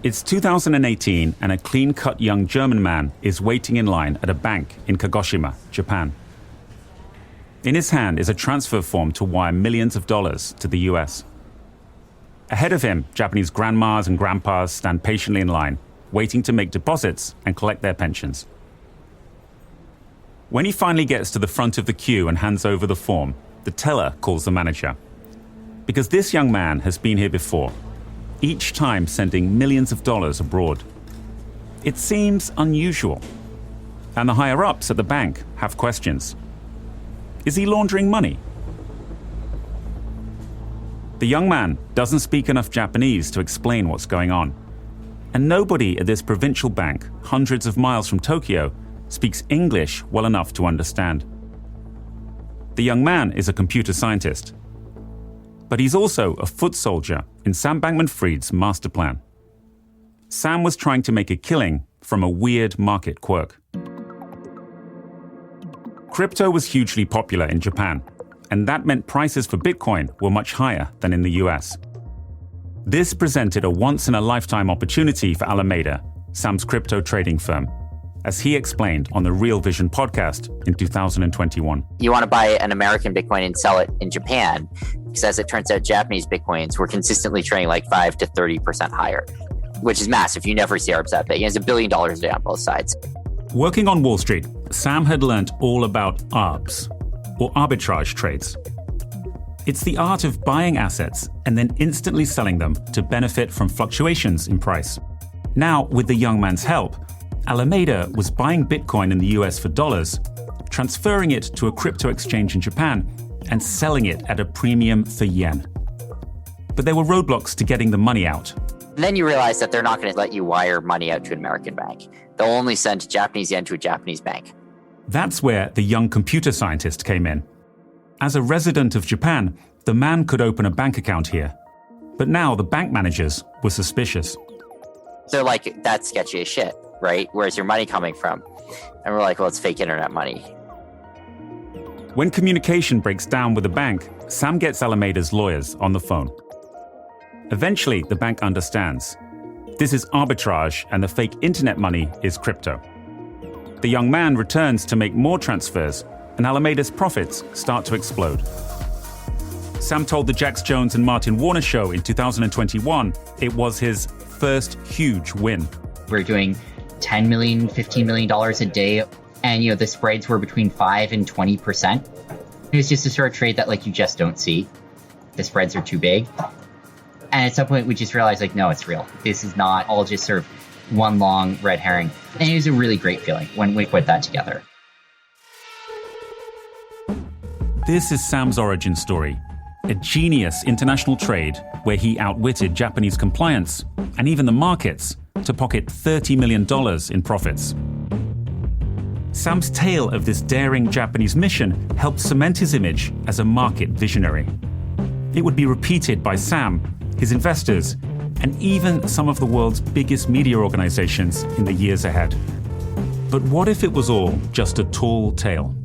It's 2018 and a clean-cut young German man is waiting in line at a bank in Kagoshima, Japan. In his hand is a transfer form to wire millions of dollars to the US. Ahead of him, Japanese grandmas and grandpas stand patiently in line, waiting to make deposits and collect their pensions. When he finally gets to the front of the queue and hands over the form, the teller calls the manager. Because this young man has been here before, each time sending millions of dollars abroad. It seems unusual, and the higher-ups at the bank have questions. Is he laundering money? The young man doesn't speak enough Japanese to explain what's going on, and nobody at this provincial bank, hundreds of miles from Tokyo, speaks English well enough to understand. The young man is a computer scientist, but he's also a foot soldier in Sam Bankman-Fried's master plan. Sam was trying to make a killing from a weird market quirk. Crypto was hugely popular in Japan, and that meant prices for Bitcoin were much higher than in the US. This presented a once-in-a-lifetime opportunity for Alameda, Sam's crypto trading firm, as he explained on the Real Vision podcast in 2021. You want to buy an American Bitcoin and sell it in Japan, because as it turns out, Japanese Bitcoins were consistently trading like 5 to 30% higher, which is massive. You never see ARBs that big. It's $1 billion a day on both sides. Working on Wall Street, Sam had learned all about ARBs, or arbitrage trades. It's the art of buying assets and then instantly selling them to benefit from fluctuations in price. Now, with the young man's help, Alameda was buying Bitcoin in the US for dollars, transferring it to a crypto exchange in Japan, and selling it at a premium for yen. But there were roadblocks to getting the money out. And then you realize that they're not going to let you wire money out to an American bank. They'll only send Japanese yen to a Japanese bank. That's where the young computer scientist came in. As a resident of Japan, the man could open a bank account here. But now the bank managers were suspicious. They're like, that's sketchy as shit, right? Where's your money coming from? And we're like, well, it's fake internet money. When communication breaks down with the bank, Sam gets Alameda's lawyers on the phone. Eventually, the bank understands. This is arbitrage, and the fake internet money is crypto. The young man returns to make more transfers, and Alameda's profits start to explode. Sam told the Jax Jones and Martin Warner show in 2021 it was his first huge win. We're doing $10 million, $15 million a day, and the spreads were between 5 and 20%. It was just a sort of trade that you just don't see. The spreads are too big. And at some point we just realized no, it's real. This is not all just sort of one long red herring. And it was a really great feeling when we put that together. This is Sam's origin story. A genius international trade where he outwitted Japanese compliance and even the markets to pocket $30 million in profits. Sam's tale of this daring Japanese mission helped cement his image as a market visionary. It would be repeated by Sam, his investors, and even some of the world's biggest media organizations in the years ahead. But what if it was all just a tall tale?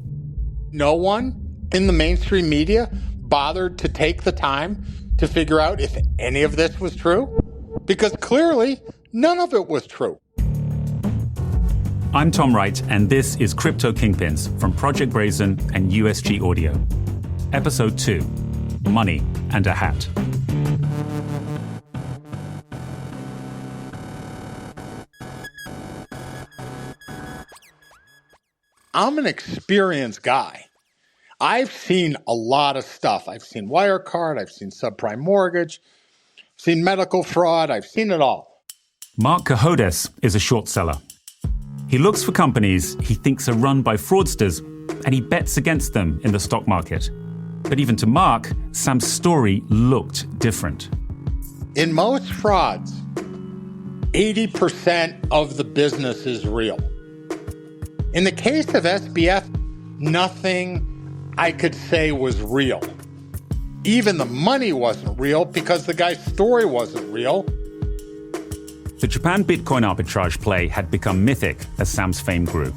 No one in the mainstream media bothered to take the time to figure out if any of this was true? Because clearly, none of it was true. I'm Tom Wright, and this is Crypto Kingpins from Project Brazen and USG Audio. Episode 2, Money and a Hat. I'm an experienced guy. I've seen a lot of stuff. I've seen Wirecard, I've seen subprime mortgage, I've seen medical fraud, I've seen it all. Mark Cohodes is a short seller. He looks for companies he thinks are run by fraudsters, and he bets against them in the stock market. But even to Mark, Sam's story looked different. In most frauds, 80% of the business is real. In the case of SBF, nothing I could say was real. Even the money wasn't real because the guy's story wasn't real. The Japan Bitcoin arbitrage play had become mythic as Sam's fame grew.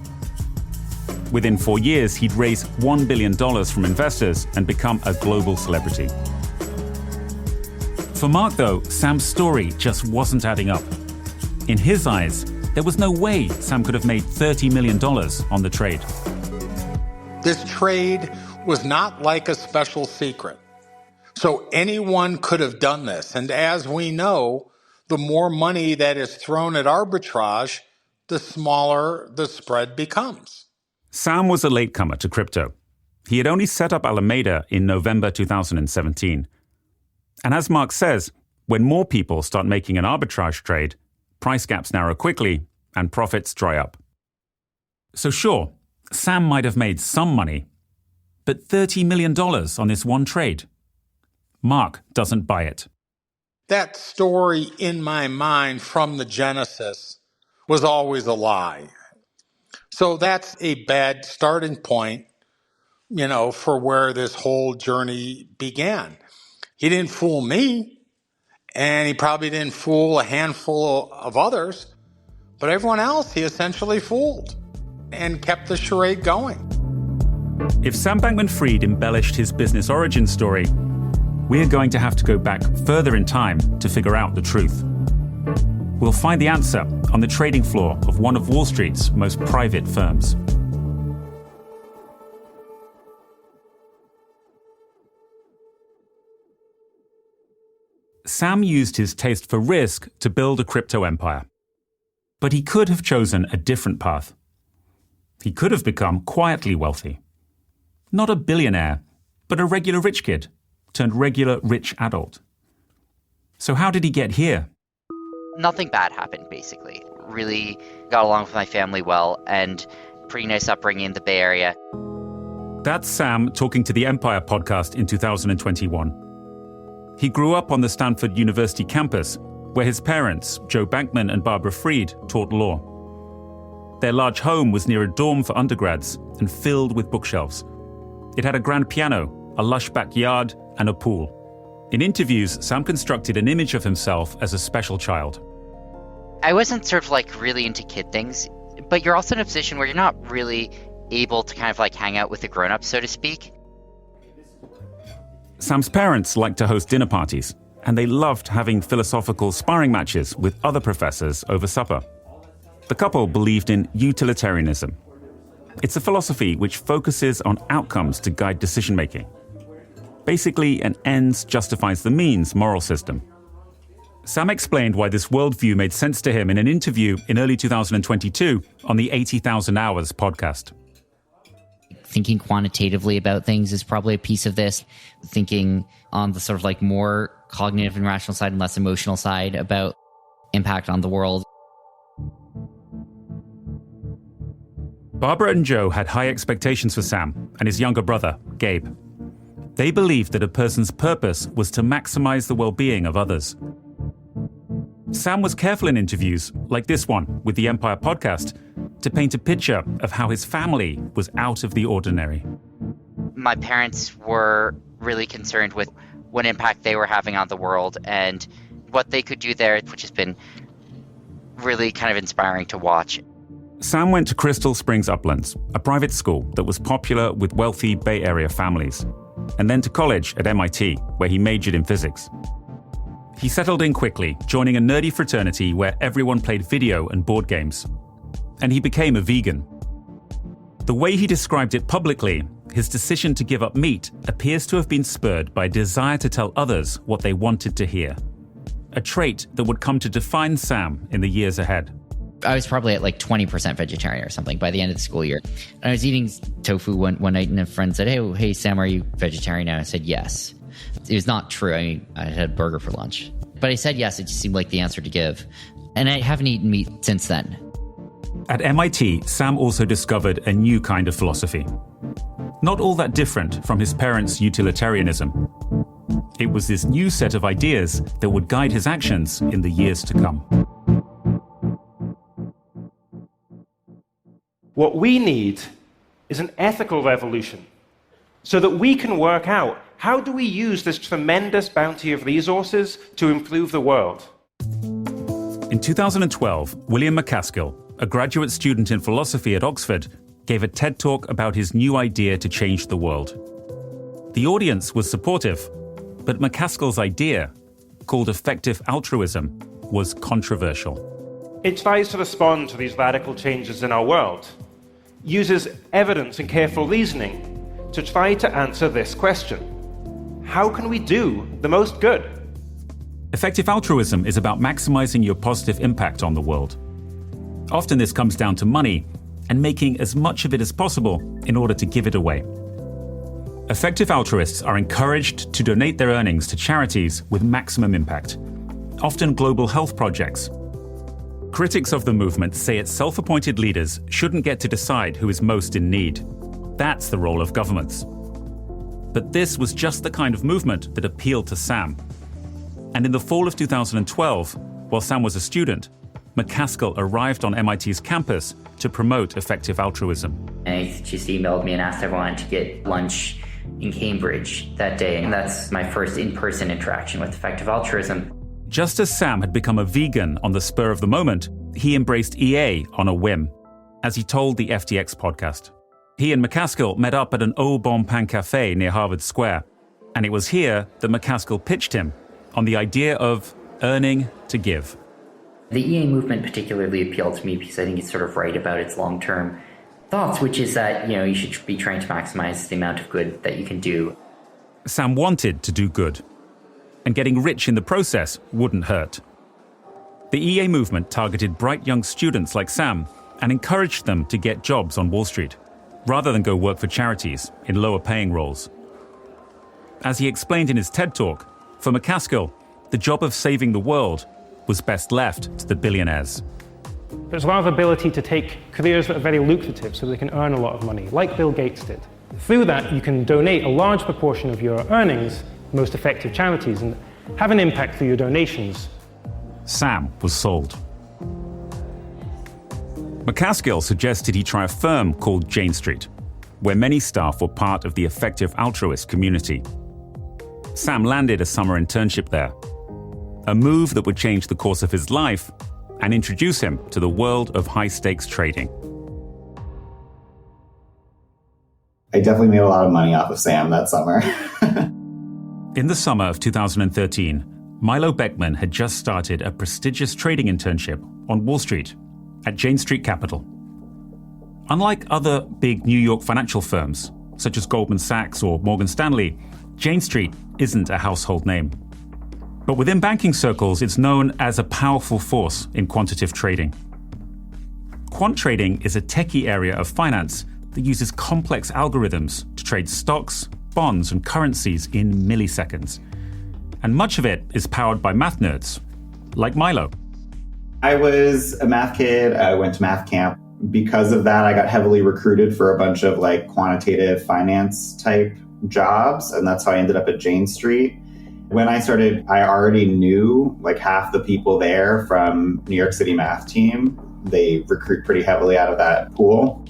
Within 4 years, he'd raised $1 billion from investors and become a global celebrity. For Mark, though, Sam's story just wasn't adding up. In his eyes, there was no way Sam could have made $30 million on the trade. This trade was not like a special secret. So anyone could have done this. And as we know, the more money that is thrown at arbitrage, the smaller the spread becomes. Sam was a latecomer to crypto. He had only set up Alameda in November 2017. And as Mark says, when more people start making an arbitrage trade, price gaps narrow quickly and profits dry up. So sure, Sam might have made some money, but $30 million on this one trade. Mark doesn't buy it. That story in my mind from the Genesis was always a lie. So that's a bad starting point, for where this whole journey began. He didn't fool me, and he probably didn't fool a handful of others, but everyone else he essentially fooled and kept the charade going. If Sam Bankman-Fried embellished his business origin story, we are going to have to go back further in time to figure out the truth. We'll find the answer on the trading floor of one of Wall Street's most private firms. Sam used his taste for risk to build a crypto empire. But he could have chosen a different path. He could have become quietly wealthy. Not a billionaire, but a regular rich kid turned regular rich adult. So how did he get here? Nothing bad happened, basically. Really got along with my family well, and pretty nice upbringing in the Bay Area. That's Sam talking to the Empire podcast in 2021. He grew up on the Stanford University campus, where his parents, Joe Bankman and Barbara Fried, taught law. Their large home was near a dorm for undergrads and filled with bookshelves. It had a grand piano, a lush backyard, and a pool. In interviews, Sam constructed an image of himself as a special child. I wasn't sort of really into kid things, but you're also in a position where you're not really able to kind of hang out with the grown-ups, so to speak. Sam's parents liked to host dinner parties, and they loved having philosophical sparring matches with other professors over supper. The couple believed in utilitarianism. It's a philosophy which focuses on outcomes to guide decision-making. Basically, an ends justifies the means moral system. Sam explained why this worldview made sense to him in an interview in early 2022 on the 80,000 Hours podcast. Thinking quantitatively about things is probably a piece of this. Thinking on the sort of more cognitive and rational side and less emotional side about impact on the world. Barbara and Joe had high expectations for Sam and his younger brother, Gabe. They believed that a person's purpose was to maximize the well-being of others. Sam was careful in interviews, like this one with the Empire podcast, to paint a picture of how his family was out of the ordinary. My parents were really concerned with what impact they were having on the world and what they could do there, which has been really kind of inspiring to watch. Sam went to Crystal Springs Uplands, a private school that was popular with wealthy Bay Area families, and then to college at MIT, where he majored in physics. He settled in quickly, joining a nerdy fraternity where everyone played video and board games. And he became a vegan. The way he described it publicly, his decision to give up meat appears to have been spurred by a desire to tell others what they wanted to hear. A trait that would come to define Sam in the years ahead. I was probably at 20% vegetarian or something by the end of the school year. And I was eating tofu one night and a friend said, hey, Sam, are you vegetarian now? I said, yes. It was not true. I had a burger for lunch. But I said yes. It just seemed like the answer to give. And I haven't eaten meat since then. At MIT, Sam also discovered a new kind of philosophy. Not all that different from his parents' utilitarianism. It was this new set of ideas that would guide his actions in the years to come. What we need is an ethical revolution so that we can work out how do we use this tremendous bounty of resources to improve the world. In 2012, William MacAskill, a graduate student in philosophy at Oxford, gave a TED Talk about his new idea to change the world. The audience was supportive, but MacAskill's idea, called effective altruism, was controversial. It tries to respond to these radical changes in our world, uses evidence and careful reasoning to try to answer this question: how can we do the most good? Effective altruism is about maximizing your positive impact on the world. Often this comes down to money and making as much of it as possible in order to give it away. Effective altruists are encouraged to donate their earnings to charities with maximum impact, often global health projects. Critics of the movement say its self-appointed leaders shouldn't get to decide who is most in need. That's the role of governments. But this was just the kind of movement that appealed to Sam. And in the fall of 2012, while Sam was a student, McCaskill arrived on MIT's campus to promote effective altruism. And he just emailed me and asked if I wanted to get lunch in Cambridge that day. And that's my first in-person interaction with effective altruism. Just as Sam had become a vegan on the spur of the moment, he embraced EA on a whim, as he told the FTX podcast. He and McCaskill met up at an Au Bon Pain Cafe near Harvard Square, and it was here that McCaskill pitched him on the idea of earning to give. The EA movement particularly appealed to me because I think it's sort of right about its long-term thoughts, which is that, you should be trying to maximize the amount of good that you can do. Sam wanted to do good, and getting rich in the process wouldn't hurt. The EA movement targeted bright young students like Sam and encouraged them to get jobs on Wall Street, rather than go work for charities in lower-paying roles. As he explained in his TED Talk, for McCaskill, the job of saving the world was best left to the billionaires. There's a lot of ability to take careers that are very lucrative so they can earn a lot of money, like Bill Gates did. Through that, you can donate a large proportion of your earnings to most effective charities and have an impact through your donations. Sam was sold. McCaskill suggested he try a firm called Jane Street, where many staff were part of the effective altruist community. Sam landed a summer internship there, a move that would change the course of his life and introduce him to the world of high-stakes trading. I definitely made a lot of money off of Sam that summer. In the summer of 2013, Milo Beckman had just started a prestigious trading internship on Wall Street at Jane Street Capital. Unlike other big New York financial firms, such as Goldman Sachs or Morgan Stanley, Jane Street isn't a household name. But within banking circles, it's known as a powerful force in quantitative trading. Quant trading is a techie area of finance that uses complex algorithms to trade stocks, bonds, and currencies in milliseconds. And much of it is powered by math nerds, like Milo. I was a math kid. I went to math camp. Because of that, I got heavily recruited for a bunch of quantitative finance type jobs. And that's how I ended up at Jane Street. When I started, I already knew half the people there from New York City math team. They recruit pretty heavily out of that pool.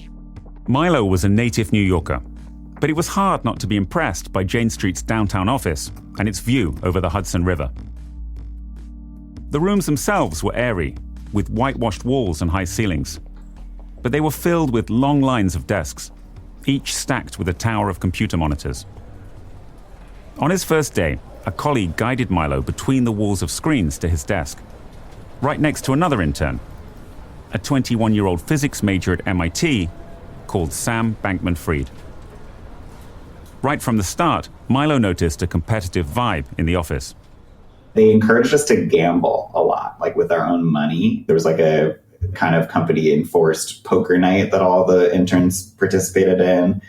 Milo was a native New Yorker, but it was hard not to be impressed by Jane Street's downtown office and its view over the Hudson River. The rooms themselves were airy, with whitewashed walls and high ceilings. But they were filled with long lines of desks, each stacked with a tower of computer monitors. On his first day, a colleague guided Milo between the walls of screens to his desk, right next to another intern, a 21-year-old physics major at MIT called Sam Bankman-Fried. Right from the start, Milo noticed a competitive vibe in the office. They encouraged us to gamble a lot, with our own money. There was a kind of company-enforced poker night that all the interns participated in.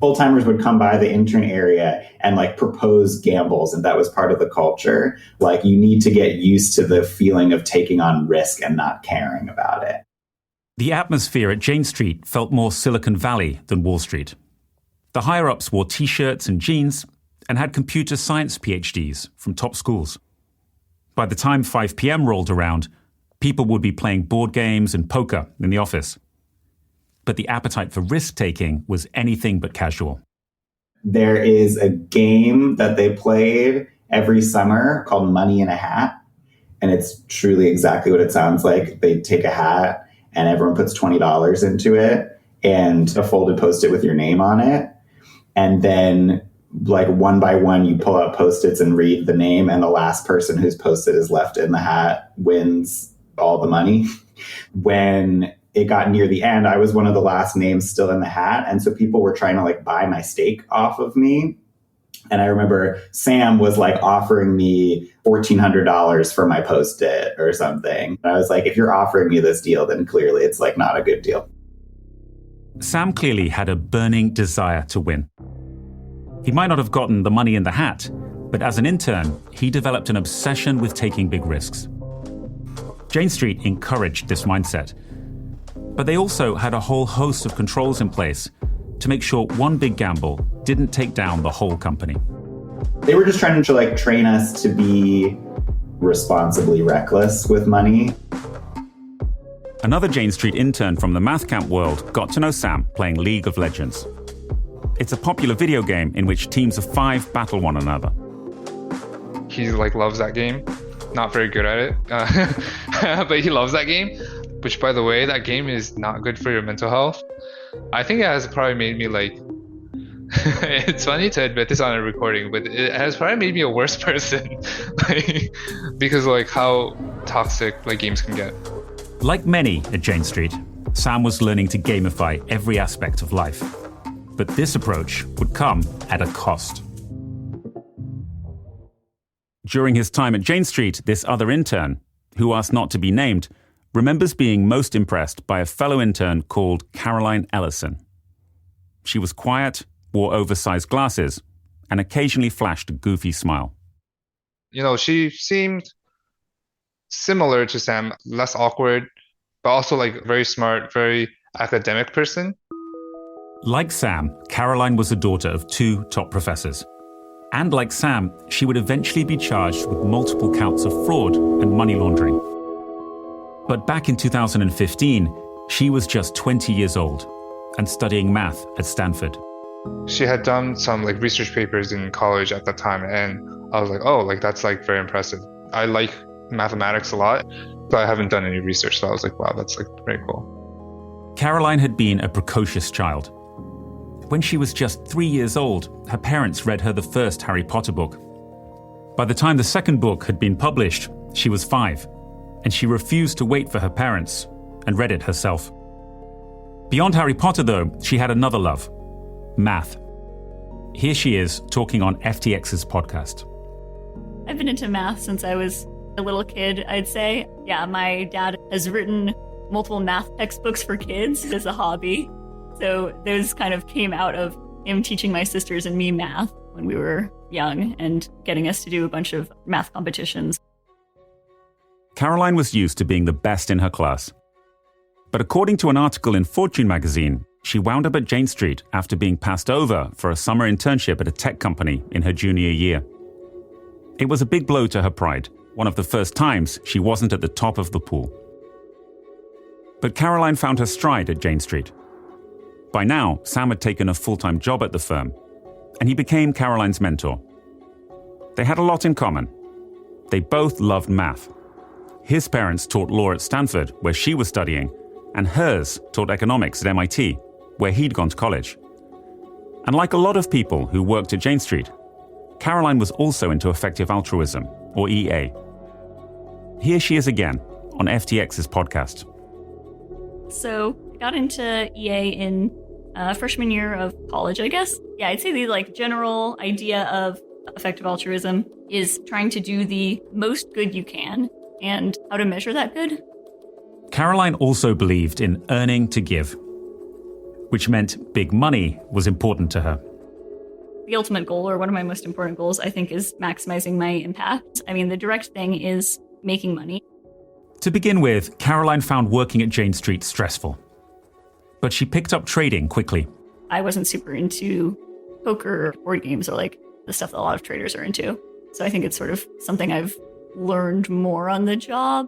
Full-timers would come by the intern area and propose gambles, and that was part of the culture. You need to get used to the feeling of taking on risk and not caring about it. The atmosphere at Jane Street felt more Silicon Valley than Wall Street. The higher-ups wore t-shirts and jeans and had computer science PhDs from top schools. By the time 5 p.m. rolled around, people would be playing board games and poker in the office. But the appetite for risk-taking was anything but casual. There is a game that they played every summer called Money in a Hat. And it's truly exactly what it sounds like. They take a hat and everyone puts $20 into it and a folded Post-it with your name on it. And then one by one, you pull out Post-its and read the name. And the last person whose Post-it is left in the hat wins all the money. When it got near the end, I was one of the last names still in the hat. And so people were trying to like buy my stake off of me. And I remember Sam was like offering me $1,400 for my Post-it or something. And I was like, if you're offering me this deal, then clearly it's like not a good deal. Sam clearly had a burning desire to win. He might not have gotten the money in the hat, but as an intern, he developed an obsession with taking big risks. Jane Street encouraged this mindset, but they also had a whole host of controls in place to make sure one big gamble didn't take down the whole company. They were just trying to like train us to be responsibly reckless with money. Another Jane Street intern from the math camp world got to know Sam playing League of Legends. It's a popular video game in which teams of 5 battle one another. He like loves that game. Not very good at it, but he loves that game. Which, by the way, that game is not good for your mental health. I think it has probably made me like. It's funny to admit this on a recording, but it has probably made me a worse person, like, because like how toxic like games can get. Like many at Jane Street, Sam was learning to gamify every aspect of life. But this approach would come at a cost. During his time at Jane Street, this other intern, who asked not to be named, remembers being most impressed by a fellow intern called Caroline Ellison. She was quiet, wore oversized glasses, and occasionally flashed a goofy smile. You know, she seemed similar to Sam, less awkward, but also like very smart, very academic person. Like Sam, Caroline was the daughter of 2 top professors. And like Sam, she would eventually be charged with multiple counts of fraud and money laundering. But back in 2015, she was just 20 years old and studying math at Stanford. She had done some like research papers in college at that time, and I was like, oh, like that's like very impressive. I like mathematics a lot, but I haven't done any research, so I was like, wow, that's like very cool. Caroline had been a precocious child. When she was just 3 years old, her parents read her the first Harry Potter book. By the time the second book had been published, she was 5, and she refused to wait for her parents and read it herself. Beyond Harry Potter, though, she had another love: math. Here she is talking on FTX's podcast. I've been into math since I was a little kid, I'd say. Yeah, my dad has written multiple math textbooks for kids as a hobby. So those kind of came out of him teaching my sisters and me math when we were young and getting us to do a bunch of math competitions. Caroline was used to being the best in her class. But according to an article in Fortune magazine, she wound up at Jane Street after being passed over for a summer internship at a tech company in her junior year. It was a big blow to her pride, one of the first times she wasn't at the top of the pool. But Caroline found her stride at Jane Street. By now, Sam had taken a full-time job at the firm, and he became Caroline's mentor. They had a lot in common. They both loved math. His parents taught law at Stanford, where she was studying, and hers taught economics at MIT, where he'd gone to college. And like a lot of people who worked at Jane Street, Caroline was also into effective altruism, or EA. Here she is again on FTX's podcast. So I got into EA in freshman year of college, I guess. Yeah, I'd say the like general idea of effective altruism is trying to do the most good you can and how to measure that good. Caroline also believed in earning to give, which meant big money was important to her. The ultimate goal, or one of my most important goals, I think, is maximizing my impact. I mean, the direct thing is making money. To begin with, Caroline found working at Jane Street stressful. But she picked up trading quickly. I wasn't super into poker or board games or like the stuff that a lot of traders are into. So I think it's sort of something I've learned more on the job.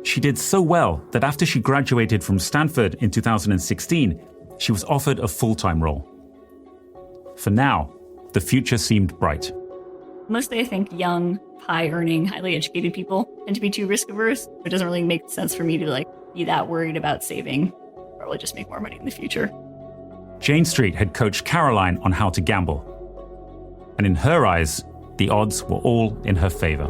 She did so well that after she graduated from Stanford in 2016, she was offered a full-time role. For now, the future seemed bright. Mostly, I think young, high-earning, highly educated people tend to be too risk-averse. It doesn't really make sense for me to be that worried about saving. Probably just make more money in the future. Jane Street had coached Caroline on how to gamble. And in her eyes, the odds were all in her favor.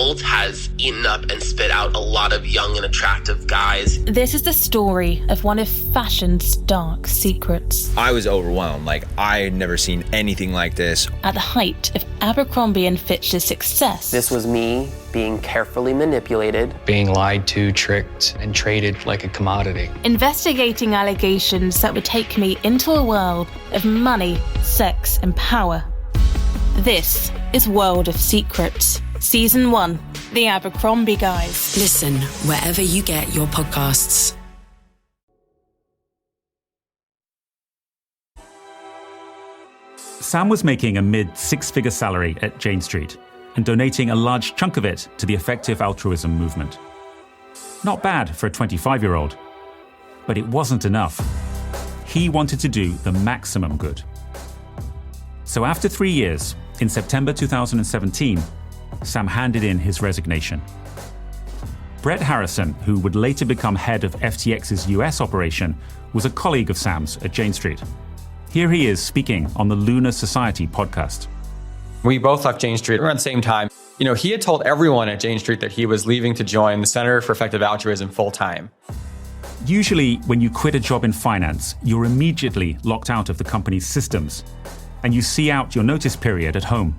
world has eaten up and spit out a lot of young and attractive guys. This is the story of one of fashion's dark secrets. I was overwhelmed. Like, I had never seen anything like this. At the height of Abercrombie & Fitch's success. This was me being carefully manipulated. Being lied to, tricked, and traded like a commodity. Investigating allegations that would take me into a world of money, sex, and power. This is World of Secrets, Season 1, The Abercrombie Guys. Listen wherever you get your podcasts. Sam was making a mid-six-figure salary at Jane Street and donating a large chunk of it to the effective altruism movement. Not bad for a 25-year-old, but it wasn't enough. He wanted to do the maximum good. So after 3 years, in September 2017, Sam handed in his resignation. Brett Harrison, who would later become head of FTX's US operation, was a colleague of Sam's at Jane Street. Here he is speaking on the Lunar Society podcast. We both left Jane Street around the same time. He had told everyone at Jane Street that he was leaving to join the Center for Effective Altruism full time. Usually, when you quit a job in finance, you're immediately locked out of the company's systems, and you see out your notice period at home.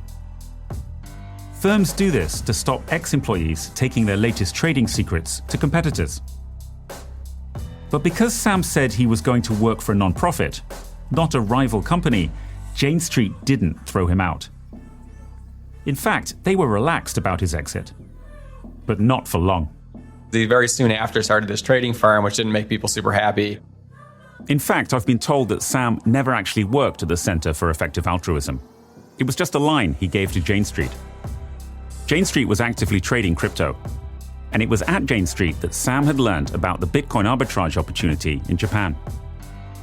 Firms do this to stop ex-employees taking their latest trading secrets to competitors. But because Sam said he was going to work for a non-profit, not a rival company, Jane Street didn't throw him out. In fact, they were relaxed about his exit. But not for long. They very soon after started this trading firm, which didn't make people super happy. In fact, I've been told that Sam never actually worked at the Center for Effective Altruism. It was just a line he gave to Jane Street. Jane Street was actively trading crypto. And it was at Jane Street that Sam had learned about the Bitcoin arbitrage opportunity in Japan.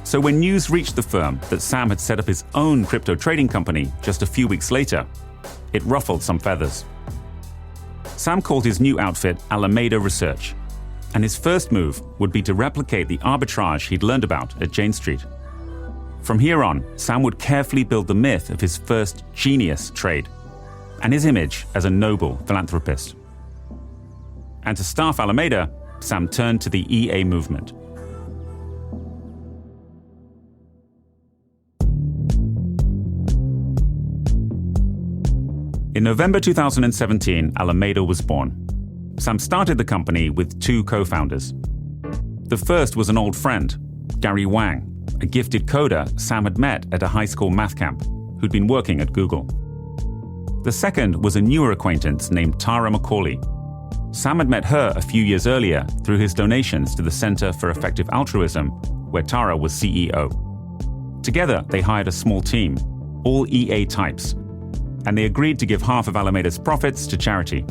So when news reached the firm that Sam had set up his own crypto trading company just a few weeks later, it ruffled some feathers. Sam called his new outfit Alameda Research, and his first move would be to replicate the arbitrage he'd learned about at Jane Street. From here on, Sam would carefully build the myth of his first genius trade and his image as a noble philanthropist. And to staff Alameda, Sam turned to the EA movement. In November 2017, Alameda was born. Sam started the company with two co-founders. The first was an old friend, Gary Wang, a gifted coder Sam had met at a high school math camp, who'd been working at Google. The second was a newer acquaintance named Tara McCauley. Sam had met her a few years earlier through his donations to the Center for Effective Altruism, where Tara was CEO. Together, they hired a small team, all EA types, and they agreed to give half of Alameda's profits to charity.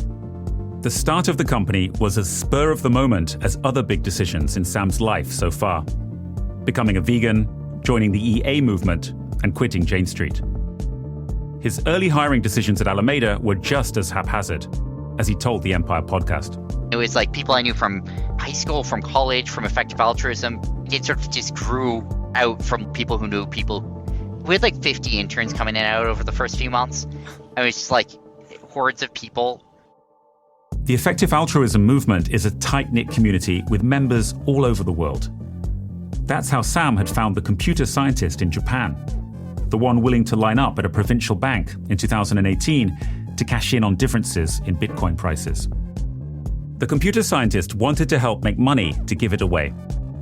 The start of the company was as spur of the moment as other big decisions in Sam's life so far. Becoming a vegan, joining the EA movement, and quitting Jane Street. His early hiring decisions at Alameda were just as haphazard, as he told the Empire podcast. It was like people I knew from high school, from college, from Effective Altruism. It sort of just grew out from people who knew people. We had like 50 interns coming in and out over the first few months. And it was just like hordes of people. The Effective Altruism movement is a tight-knit community with members all over the world. That's how Sam had found the computer scientist in Japan, the one willing to line up at a provincial bank in 2018 to cash in on differences in Bitcoin prices. The computer scientist wanted to help make money to give it away,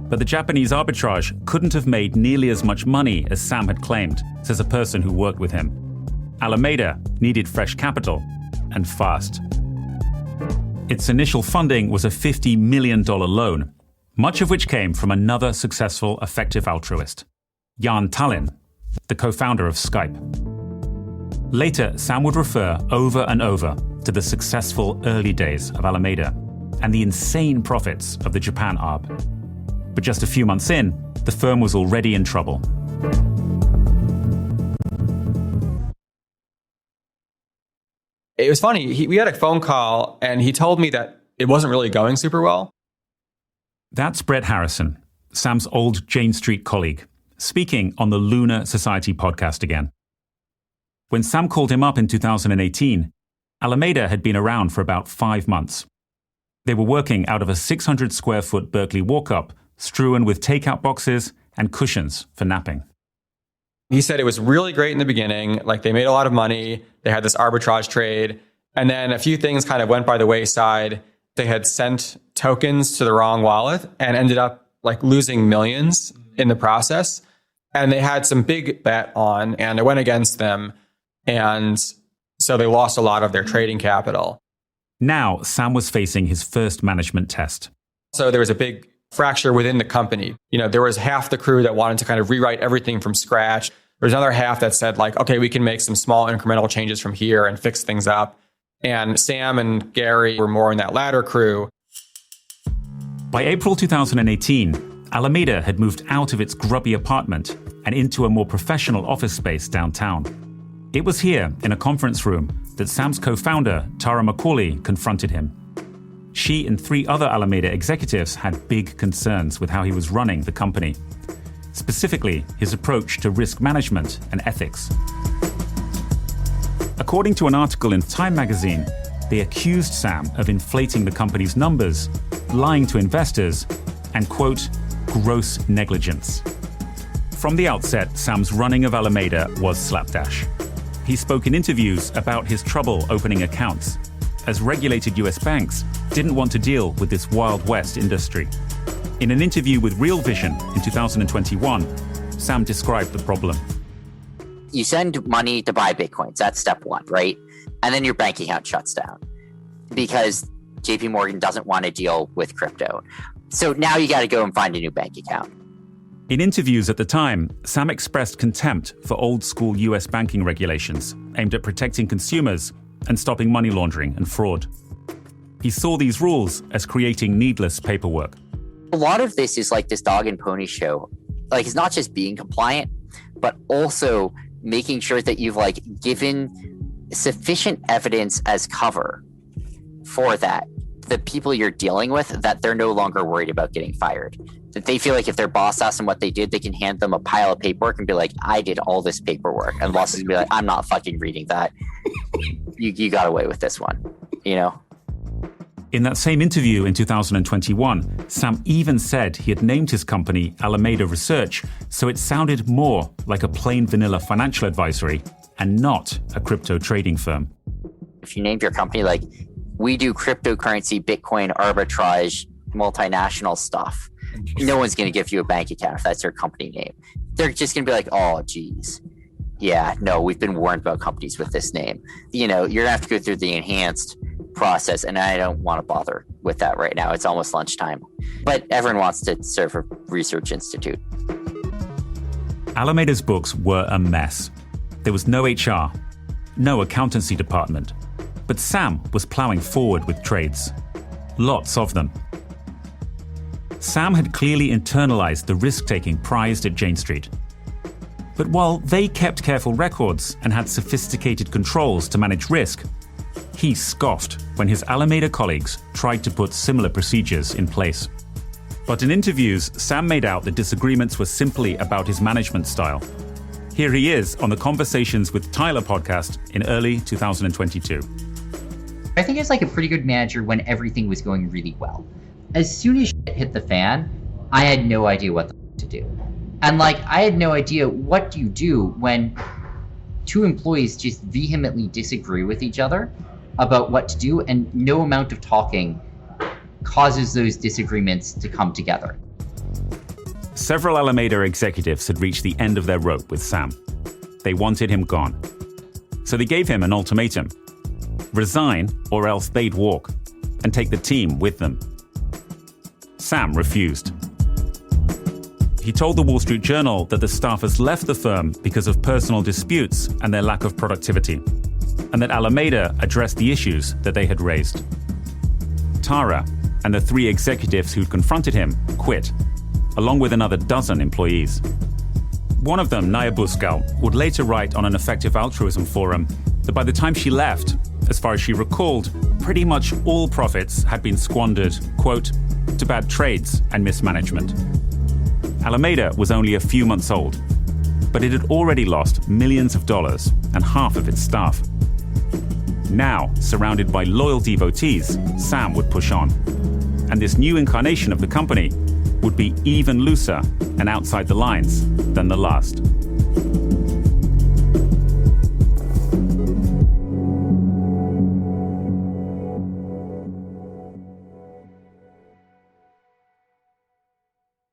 but the Japanese arbitrage couldn't have made nearly as much money as Sam had claimed, says a person who worked with him. Alameda needed fresh capital, and fast. Its initial funding was a $50 million loan, much of which came from another successful effective altruist, Jan Tallinn, the co-founder of Skype. Later, Sam would refer over and over to the successful early days of Alameda and the insane profits of the Japan arb. But just a few months in, the firm was already in trouble. It was funny. We had a phone call, and he told me that it wasn't really going super well. That's Brett Harrison, Sam's old Jane Street colleague, speaking on the Lunar Society podcast again. When Sam called him up in 2018, Alameda had been around for about 5 months. They were working out of a 600 square foot Berkeley walk-up, strewn with takeout boxes and cushions for napping. He said it was really great in the beginning. Like, they made a lot of money. They had this arbitrage trade. And then a few things kind of went by the wayside. They had sent tokens to the wrong wallet and ended up like losing millions in the process. And they had some big bet on, and it went against them. And so they lost a lot of their trading capital. Now, Sam was facing his first management test. So there was a big fracture within the company. You know, there was half the crew that wanted to kind of rewrite everything from scratch. There's another half that said like, okay, we can make some small incremental changes from here and fix things up. And Sam and Gary were more in that latter crew. By April 2018, Alameda had moved out of its grubby apartment and into a more professional office space downtown. It was here, in a conference room, that Sam's co-founder, Tara McCauley, confronted him. She and 3 other Alameda executives had big concerns with how he was running the company, specifically his approach to risk management and ethics. According to an article in Time magazine, they accused Sam of inflating the company's numbers, lying to investors, and, quote, gross negligence. From the outset, Sam's running of Alameda was slapdash. He spoke in interviews about his trouble opening accounts, as regulated US banks didn't want to deal with this Wild West industry. In an interview with Real Vision in 2021, Sam described the problem. You send money to buy Bitcoins. That's step one, right? And then your bank account shuts down because JP Morgan doesn't want to deal with crypto. So now you got to go and find a new bank account. In interviews at the time, Sam expressed contempt for old-school US banking regulations aimed at protecting consumers and stopping money laundering and fraud. He saw these rules as creating needless paperwork. A lot of this is like this dog and pony show. Like, it's not just being compliant, but also making sure that you've like given sufficient evidence as cover for that. The people you're dealing with, that they're no longer worried about getting fired. That they feel like if their boss asks them what they did, they can hand them a pile of paperwork and be like, I did all this paperwork. And the boss is gonna be like, I'm not fucking reading that. You got away with this one, you know? In that same interview in 2021, Sam even said he had named his company Alameda Research, so it sounded more like a plain vanilla financial advisory and not a crypto trading firm. If you named your company like, we do cryptocurrency, Bitcoin, arbitrage, multinational stuff, no one's going to give you a bank account if that's your company name. They're just going to be like, oh, geez. Yeah, no, we've been warned about companies with this name. You know, you're going to have to go through the enhanced process, and I don't want to bother with that right now. It's almost lunchtime. But everyone wants to serve a research institute. Alameda's books were a mess. There was no HR, no accountancy department. But Sam was plowing forward with trades. Lots of them. Sam had clearly internalized the risk-taking prized at Jane Street. But while they kept careful records and had sophisticated controls to manage risk, he scoffed when his Alameda colleagues tried to put similar procedures in place. But in interviews, Sam made out that disagreements were simply about his management style. Here he is on the Conversations with Tyler podcast in early 2022. I think it's like a pretty good manager when everything was going really well. As soon as shit hit the fan, I had no idea what to do. And like, I had no idea what do you do when 2 employees just vehemently disagree with each other about what to do, and no amount of talking causes those disagreements to come together. Several Alameda executives had reached the end of their rope with Sam. They wanted him gone. So they gave him an ultimatum: resign or else they'd walk, and take the team with them. Sam refused. He told the Wall Street Journal that the staffers left the firm because of personal disputes and their lack of productivity, and that Alameda addressed the issues that they had raised. Tara and the 3 executives who'd confronted him quit, along with another dozen employees. One of them, Naya Buskal, would later write on an effective altruism forum that by the time she left, as far as she recalled, pretty much all profits had been squandered, quote, to bad trades and mismanagement. Alameda was only a few months old, but it had already lost millions of dollars and half of its staff. Now, surrounded by loyal devotees, Sam would push on. And this new incarnation of the company would be even looser and outside the lines than the last.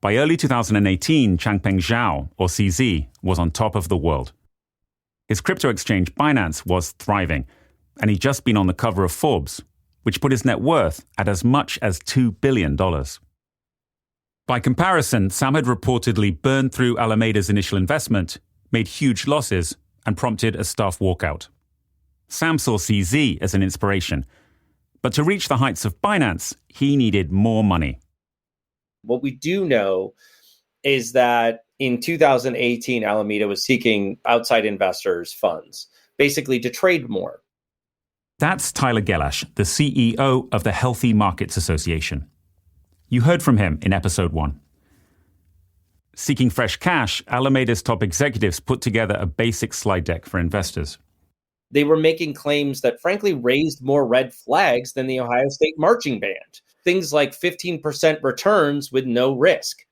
By early 2018, Changpeng Zhao, or CZ, was on top of the world. His crypto exchange Binance was thriving, and he'd just been on the cover of Forbes, which put his net worth at as much as $2 billion. By comparison, Sam had reportedly burned through Alameda's initial investment, made huge losses, and prompted a staff walkout. Sam saw CZ as an inspiration, but to reach the heights of Binance, he needed more money. What we do know is that in 2018, Alameda was seeking outside investors' funds, basically to trade more. That's Tyler Gelash, the CEO of the Healthy Markets Association. You heard from him in episode 1. Seeking fresh cash, Alameda's top executives put together a basic slide deck for investors. They were making claims that frankly raised more red flags than the Ohio State marching band. Things like 15% returns with no risk.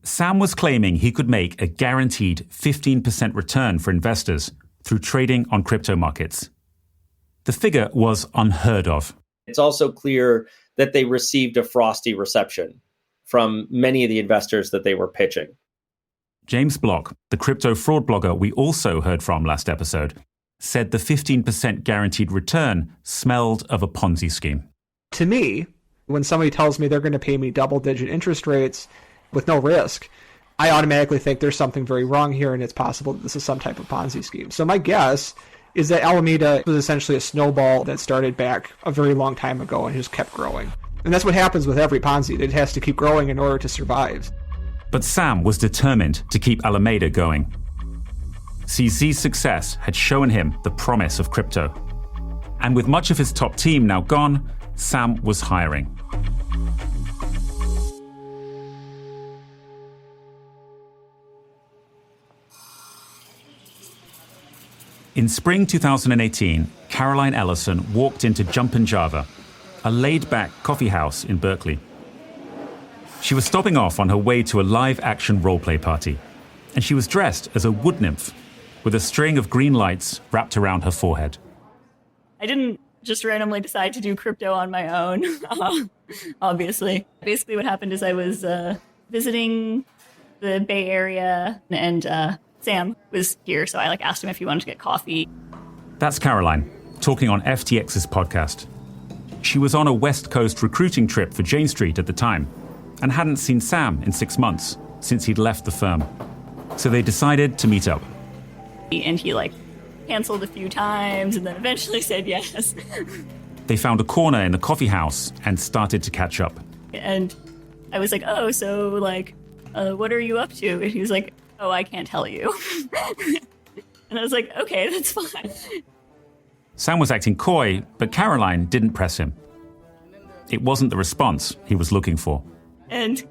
Sam was claiming he could make a guaranteed 15% return for investors through trading on crypto markets. The figure was unheard of. It's also clear that they received a frosty reception from many of the investors that they were pitching. James Block, the crypto fraud blogger we also heard from last episode, said the 15% guaranteed return smelled of a Ponzi scheme. To me, when somebody tells me they're going to pay me double-digit interest rates with no risk, I automatically think there's something very wrong here, and it's possible that this is some type of Ponzi scheme. So my guess is that Alameda was essentially a snowball that started back a very long time ago and just kept growing. And that's what happens with every Ponzi. It has to keep growing in order to survive. But Sam was determined to keep Alameda going. CZ's success had shown him the promise of crypto. And with much of his top team now gone, Sam was hiring. In spring 2018, Caroline Ellison walked into Jumpin' Java, a laid-back coffee house in Berkeley. She was stopping off on her way to a live-action roleplay party, and she was dressed as a wood nymph with a string of green lights wrapped around her forehead. I didn't just randomly decide to do crypto on my own, obviously. Basically what happened is I was visiting the Bay Area, and Sam was here, so I asked him if he wanted to get coffee. That's Caroline, talking on FTX's podcast. She was on a West Coast recruiting trip for Jane Street at the time, and hadn't seen Sam in 6 months since he'd left the firm. So they decided to meet up. And he canceled a few times and then eventually said yes. They found a corner in the coffee house and started to catch up. And I was like, oh, so what are you up to? And he was like, oh, I can't tell you. And I was like, okay, that's fine. Sam was acting coy, but Caroline didn't press him. It wasn't the response he was looking for. And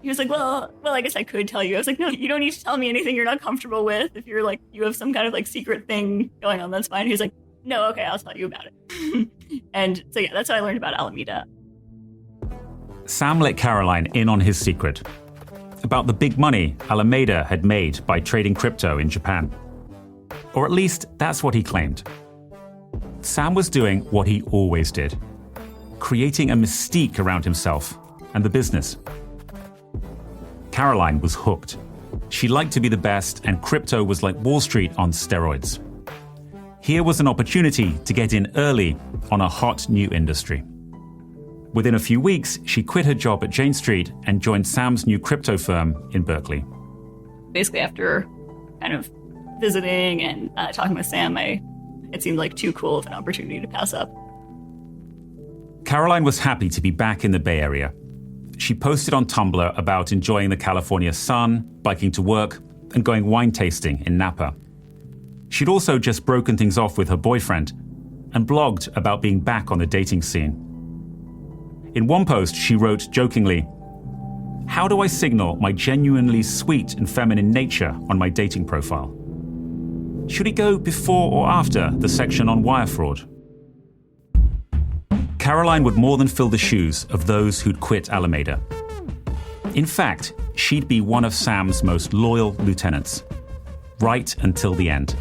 he was like, well, I guess I could tell you. I was like, no, you don't need to tell me anything you're not comfortable with. If you're you have some kind of secret thing going on, that's fine. He was like, no, okay, I'll tell you about it. And so yeah, that's how I learned about Alameda. Sam let Caroline in on his secret about the big money Alameda had made by trading crypto in Japan. Or at least that's what he claimed. Sam was doing what he always did, creating a mystique around himself and the business. Caroline was hooked. She liked to be the best, and crypto was like Wall Street on steroids. Here was an opportunity to get in early on a hot new industry. Within a few weeks, she quit her job at Jane Street and joined Sam's new crypto firm in Berkeley. Basically, after kind of visiting and talking with Sam, it seemed like too cool of an opportunity to pass up. Caroline was happy to be back in the Bay Area. She posted on Tumblr about enjoying the California sun, biking to work, and going wine tasting in Napa. She'd also just broken things off with her boyfriend and blogged about being back on the dating scene. In one post, she wrote jokingly, "How do I signal my genuinely sweet and feminine nature on my dating profile? Should it go before or after the section on wire fraud?" Caroline would more than fill the shoes of those who'd quit Alameda. In fact, she'd be one of Sam's most loyal lieutenants, right until the end.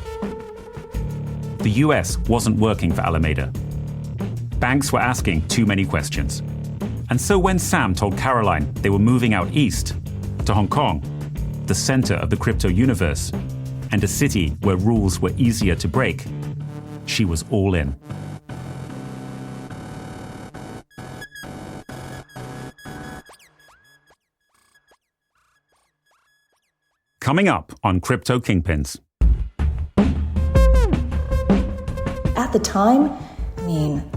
The US wasn't working for Alameda. Banks were asking too many questions. And so when Sam told Caroline they were moving out east to Hong Kong, the center of the crypto universe, and a city where rules were easier to break, she was all in. Coming up on Crypto Kingpins. At the time,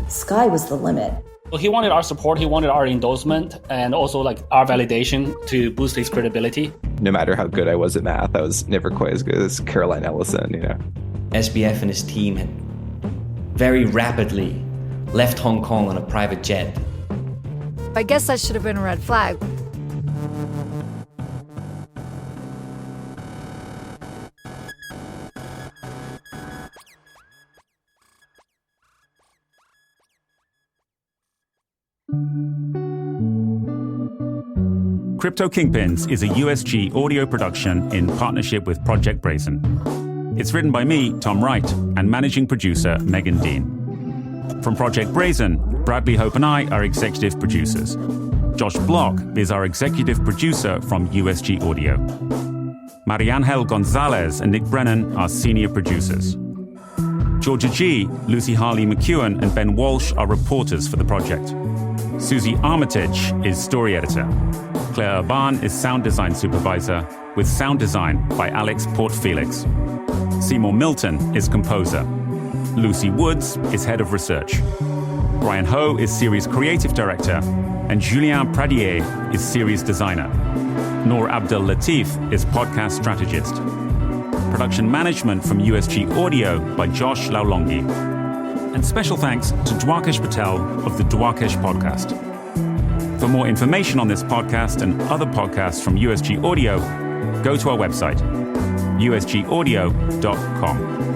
sky was the limit. Well, he wanted our support, he wanted our endorsement, and also our validation to boost his credibility. No matter how good I was at math, I was never quite as good as Caroline Ellison, SBF and his team had very rapidly left Hong Kong on a private jet. I guess that should have been a red flag. Crypto Kingpins is a USG audio production in partnership with Project Brazen. It's written by me, Tom Wright, and managing producer Megan Dean. From Project Brazen, Bradley Hope and I are executive producers. Josh Block is our executive producer from USG Audio. Mariangel Gonzalez and Nick Brennan are senior producers. Georgia G, Lucy Harley McEwen, and Ben Walsh are reporters for the project. Susie Armitage is story editor. Claire Urban is sound design supervisor, with sound design by Alex Port-Felix. Seymour Milton is composer. Lucy Woods is head of research. Brian Ho is series creative director, and Julien Pradier is series designer. Noor Abdel Latif is podcast strategist. Production management from USG Audio by Josh Laulongi. And special thanks to Dwarkesh Patel of the Dwarkesh Podcast. For more information on this podcast and other podcasts from USG Audio, go to our website, usgaudio.com.